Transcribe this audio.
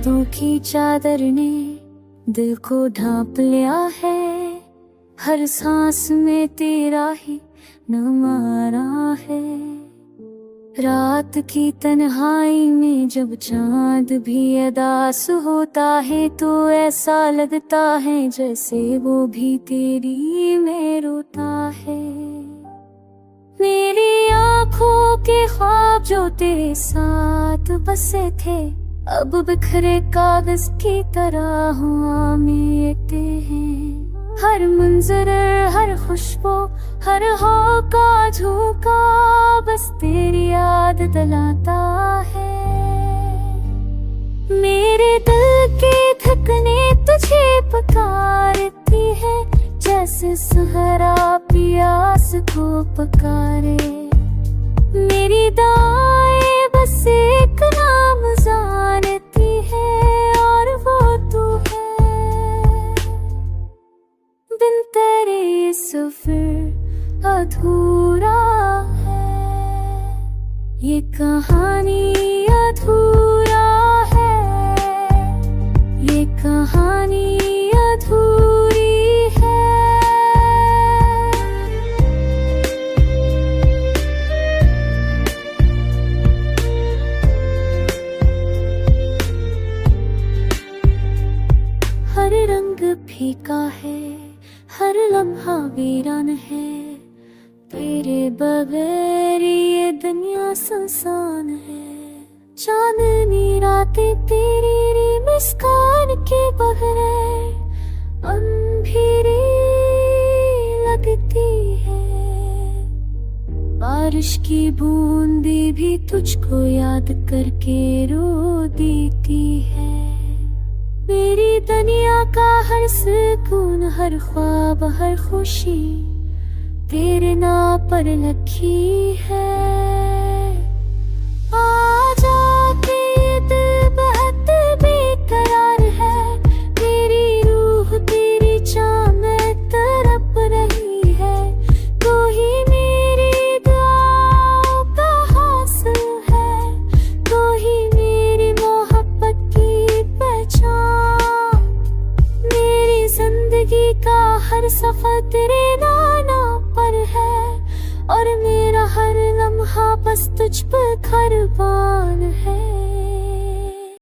यादों की चादर ने दिल को ढांप लिया है। हर सांस में तेरा ही नमारा है। रात की तन्हाई में जब चांद भी अदास होता है तो ऐसा लगता है जैसे वो भी तेरी में रोता है। मेरी आँखों के ख्वाब जो तेरे साथ बसे थे अब बिखरे कागज की तरह हुआ मिटते हैं। हर मंजर, हर खुशबू, हर होका झोंका बस तेरी याद दिलाता है। मेरे दिल की धड़कने तुझे पुकारती है, जैसे सहरा प्यास को पुकारे। मेरी दाएं बस एक नाम जानती है और वो तू है। बिन तेरे ये सफर अधूरा है, ये कहानी अधूरा है, ये कहानी अधूरी है। हर रंग फीका है, हर लम्हा वीरान है। तेरे बगैर ये दुनिया सुनसान है। चांदनी रातें तेरी मुस्कान के बगैर अंधेरी लगती है। बारिश की बूंदी भी तुझको याद करके रो देती है। मेरी दुनिया का हर सुकून, हर ख्वाब, हर खुशी तेरे नाम पर लिखी है। आजा के दिल बहुत बेकरार है। तेरी रूह तेरी चाह में तड़प रही है। तू ही मेरी दुआओं का हासिल है। तू ही मेरी मोहब्बत की पहचान। मेरी जिंदगी का हर सफर तेरे नाम पर है और मेरा हर लम्हा बस तुझ पर कुर्बान।